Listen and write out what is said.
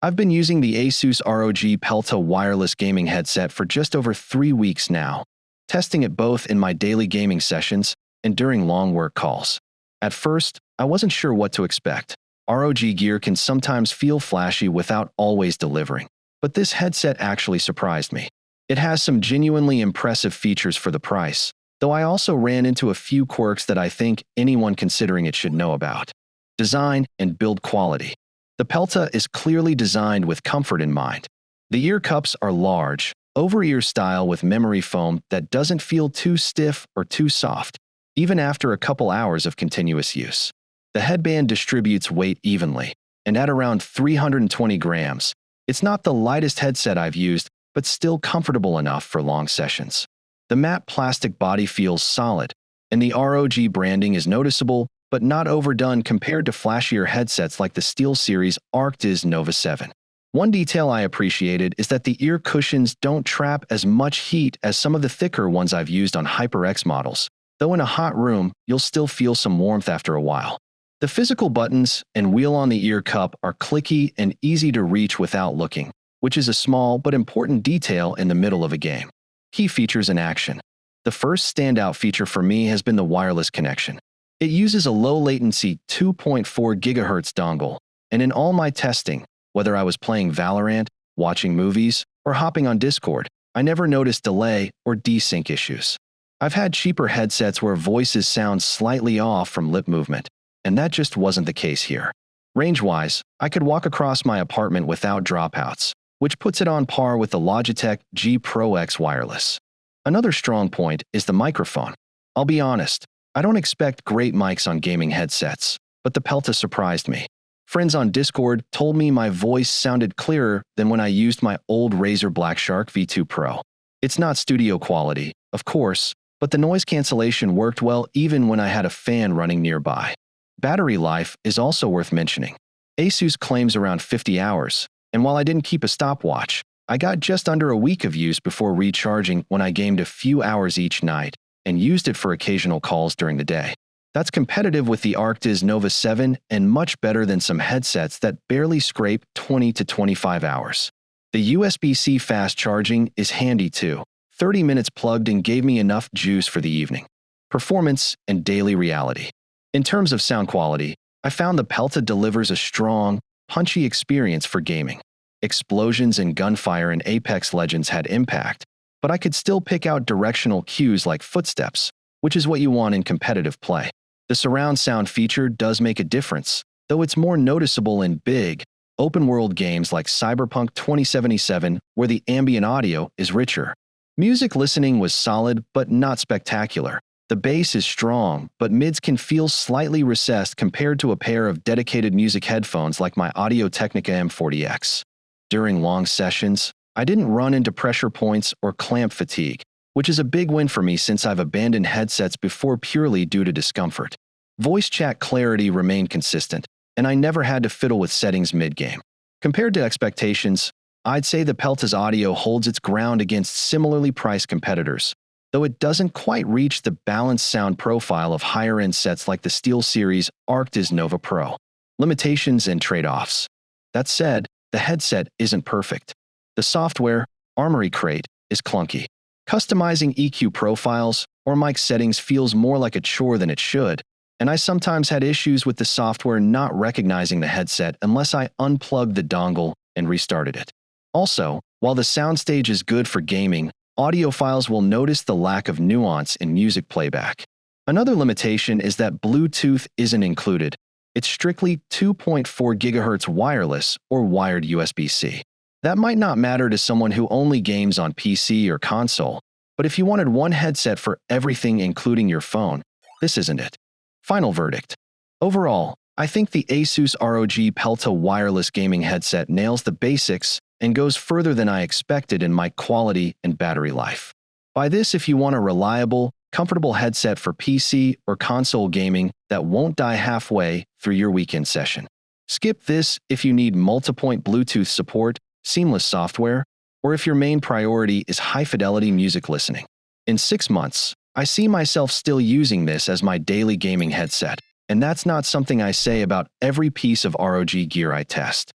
I've been using the ASUS ROG Pelta wireless gaming headset for just over 3 weeks now, testing it both in my daily gaming sessions and during long work calls. At first, I wasn't sure what to expect. ROG gear can sometimes feel flashy without always delivering, but this headset actually surprised me. It has some genuinely impressive features for the price, though I also ran into a few quirks that I think anyone considering it should know about. Design and build quality. The Pelta is clearly designed with comfort in mind. The ear cups are large, over-ear style with memory foam that doesn't feel too stiff or too soft, even after a couple hours of continuous use. The headband distributes weight evenly, and at around 320 grams, it's not the lightest headset I've used, but still comfortable enough for long sessions. The matte plastic body feels solid, and the ROG branding is noticeable but not overdone compared to flashier headsets like the SteelSeries ASUS Nova 7. One detail I appreciated is that the ear cushions don't trap as much heat as some of the thicker ones I've used on HyperX models, though in a hot room, you'll still feel some warmth after a while. The physical buttons and wheel on the ear cup are clicky and easy to reach without looking, which is a small but important detail in the middle of a game. Key features in action. The first standout feature for me has been the wireless connection. It uses a low-latency 2.4 GHz dongle, and in all my testing, whether I was playing Valorant, watching movies, or hopping on Discord, I never noticed delay or desync issues. I've had cheaper headsets where voices sound slightly off from lip movement, and that just wasn't the case here. Range-wise, I could walk across my apartment without dropouts, which puts it on par with the Logitech G Pro X Wireless. Another strong point is the microphone. I'll be honest, I don't expect great mics on gaming headsets, but the Pelta surprised me. Friends on Discord told me my voice sounded clearer than when I used my old Razer Blackshark V2 Pro. It's not studio quality, of course, but the noise cancellation worked well even when I had a fan running nearby. Battery life is also worth mentioning. ASUS claims around 50 hours, and while I didn't keep a stopwatch, I got just under a week of use before recharging when I gamed a few hours each night and used it for occasional calls during the day. That's competitive with the ASUS Nova 7 and much better than some headsets that barely scrape 20 to 25 hours. The USB-C fast charging is handy too. 30 minutes plugged in gave me enough juice for the evening. Performance and daily reality. In terms of sound quality, I found the Pelta delivers a strong, punchy experience for gaming. Explosions and gunfire in Apex Legends had impact, but I could still pick out directional cues like footsteps, which is what you want in competitive play. The surround sound feature does make a difference, though it's more noticeable in big, open-world games like Cyberpunk 2077, where the ambient audio is richer. Music listening was solid but not spectacular. The bass is strong, but mids can feel slightly recessed compared to a pair of dedicated music headphones like my Audio-Technica M40X. During long sessions, I didn't run into pressure points or clamp fatigue, which is a big win for me since I've abandoned headsets before purely due to discomfort. Voice chat clarity remained consistent, and I never had to fiddle with settings mid-game. Compared to expectations, I'd say the Pelta's audio holds its ground against similarly priced competitors, though it doesn't quite reach the balanced sound profile of higher-end sets like the SteelSeries ASUS Nova Pro. Limitations and trade-offs. That said, the headset isn't perfect. The software, Armory Crate, is clunky. Customizing EQ profiles or mic settings feels more like a chore than it should, and I sometimes had issues with the software not recognizing the headset unless I unplugged the dongle and restarted it. Also, while the soundstage is good for gaming, audiophiles will notice the lack of nuance in music playback. Another limitation is that Bluetooth isn't included. It's strictly 2.4 GHz wireless or wired USB-C. That might not matter to someone who only games on PC or console, but if you wanted one headset for everything including your phone, this isn't it. Final verdict. Overall, I think the ASUS ROG Pelta wireless gaming headset nails the basics and goes further than I expected in mic quality and battery life. Buy this if you want a reliable, comfortable headset for PC or console gaming that won't die halfway through your weekend session. Skip this if you need multi-point Bluetooth support, seamless software, or if your main priority is high-fidelity music listening. In 6 months, I see myself still using this as my daily gaming headset, and that's not something I say about every piece of ROG gear I test.